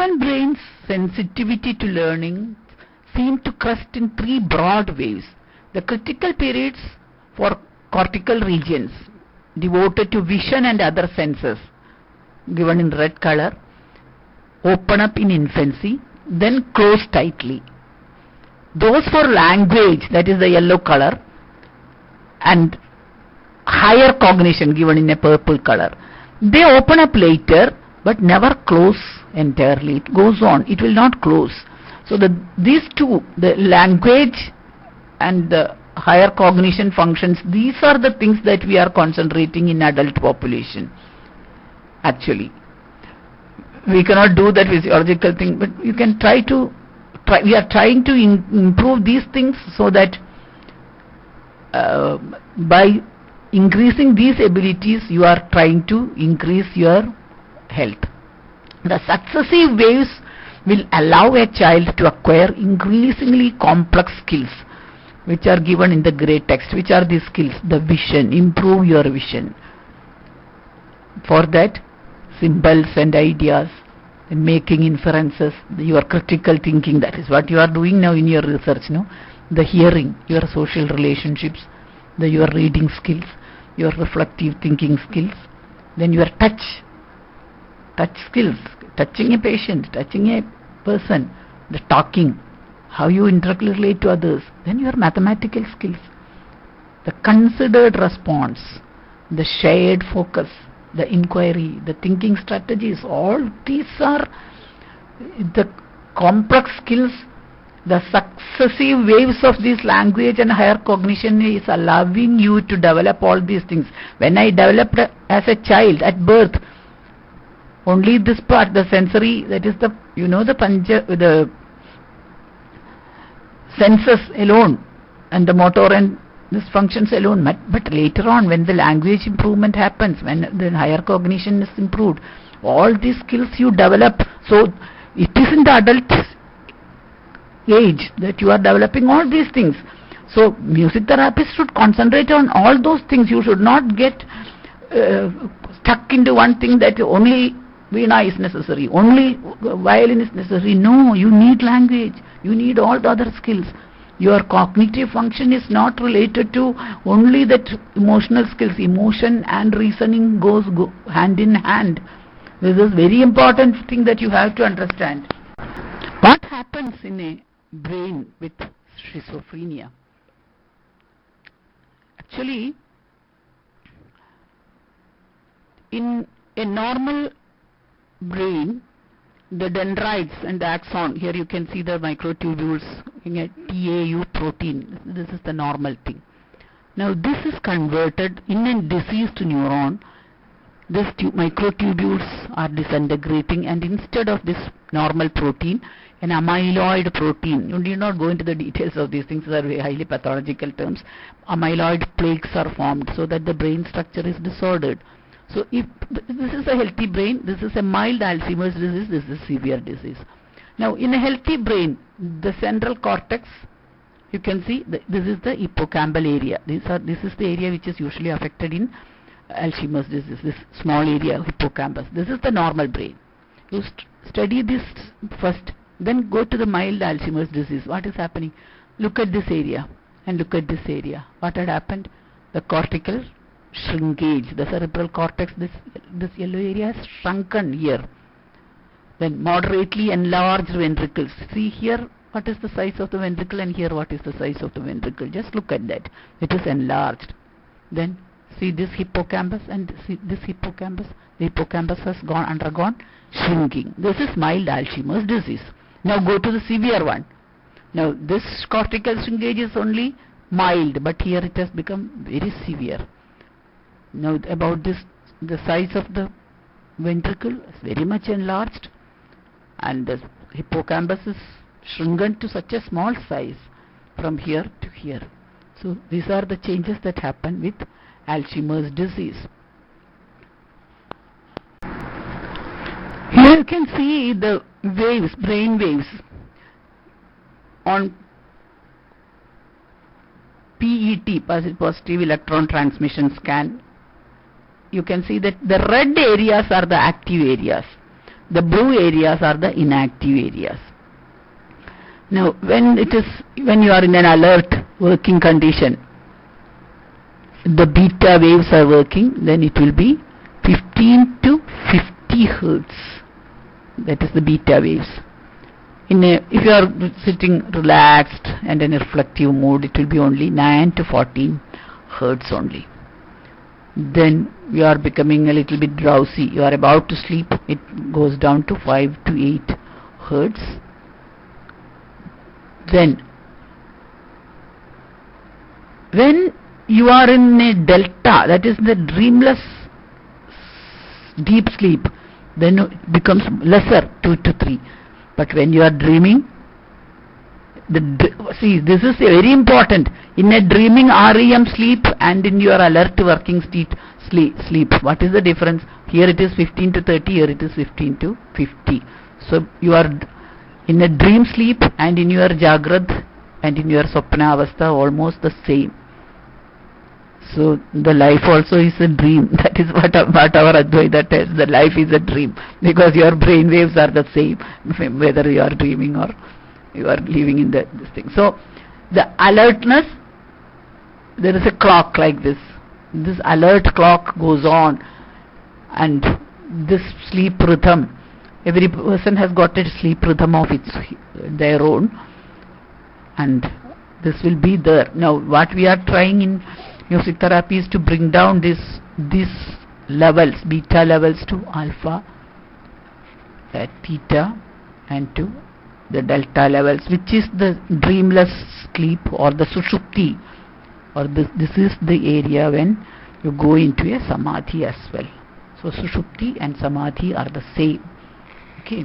human brain's sensitivity to learning seem to crest in three broad waves. The critical periods for cortical regions devoted to vision and other senses, given in red color, open up in infancy, then close tightly. Those for language, that is the yellow color, and higher cognition, given in a purple color, they open up later but never close entirely. It goes on, it will not close. So these two, the language and the higher cognition functions, these are the things that we are concentrating in adult population. Actually, we cannot do that physiological thing, but you can we are trying to improve these things so that by increasing these abilities you are trying to increase your health. The successive waves will allow a child to acquire increasingly complex skills which are given in the great text. Which are these skills? The vision, improve your vision. For that, symbols and ideas, and making inferences, your critical thinking, that is what you are doing now in your research, no? The hearing, your social relationships, your reading skills, your reflective thinking skills, then your touch skills, touching a patient, touching a person, the talking, how you interrelate to others, then your mathematical skills, the considered response, the shared focus, the inquiry, the thinking strategies, all these are the complex skills. The successive waves of this language and higher cognition is allowing you to develop all these things. When I developed as a child at birth, only this part, the sensory, that is the, the senses alone, and the motor and these functions alone. But later on, when the language improvement happens, when the higher cognition is improved, all these skills you develop. So it is in the adult age that you are developing all these things. So music therapists should concentrate on all those things. You should not get stuck into one thing, that only veena is necessary, only violin is necessary. No, you need language, you need all the other skills. Your cognitive function is not related to only that emotional skills. Emotion and reasoning go hand in hand. This is a very important thing that you have to understand. What happens in a brain with schizophrenia? Actually, in a normal brain, the dendrites and the axon, here you can see the microtubules in a tau protein. This is the normal thing. Now this is converted in a diseased neuron. These microtubules are disintegrating, and instead of this normal protein, an amyloid protein, you need not go into the details of these things, these are very highly pathological terms. Amyloid plaques are formed so that the brain structure is disordered. So if this is a healthy brain, this is a mild Alzheimer's disease, this is severe disease. Now in a healthy brain, the central cortex, you can see this is the hippocampal area. This is the area which is usually affected in Alzheimer's disease, this small area, hippocampus. This is the normal brain. You study this first, then go to the mild Alzheimer's disease. What is happening? Look at this area and look at this area. What had happened? The cortical shrinkage, the cerebral cortex, this yellow area has shrunken here. Then moderately enlarged ventricles. See here what is the size of the ventricle, and here what is the size of the ventricle. Just look at that. It is enlarged. Then see this hippocampus and see this hippocampus. The hippocampus has undergone shrinking. This is mild Alzheimer's disease. Now go to the severe one. Now this cortical shrinkage is only mild, but here it has become very severe. Now about this, the size of the ventricle is very much enlarged, and the hippocampus is shrunken to such a small size from here to here. So these are the changes that happen with Alzheimer's disease. Here you can see the waves, brain waves on PET, positive electron transmission scan. You can see that the red areas are the active areas. The blue areas are the inactive areas. Now when you are in an alert working condition, the beta waves are working, then it will be 15 to 50 hertz. That is the beta waves. If you are sitting relaxed and in a reflective mode, it will be only 9 to 14 hertz only. Then you are becoming a little bit drowsy, you are about to sleep, it goes down to 5 to 8 hertz. Then when you are in a delta, that is the dreamless deep sleep, then it becomes lesser, 2 to 3. But when you are dreaming, see, this is very important. In a dreaming REM sleep and in your alert working state sleep, what is the difference? Here it is 15 to 30, here it is 15 to 50. So you are in a dream sleep and in your Jagrad and in your Swapna avastha almost the same. So the life also is a dream. That is what our Advaita tells. The life is a dream because your brain waves are the same whether you are dreaming or you are living in this thing. So the alertness, there is a clock like this. This alert clock goes on, and this sleep rhythm, every person has got a sleep rhythm of their own, and this will be there. Now what we are trying in music therapy is to bring down these levels, beta levels to alpha, theta, and to the delta levels, which is the dreamless sleep or the sushupthi, or this is the area when you go into a samadhi as well. So sushupthi and samadhi are the same. Okay,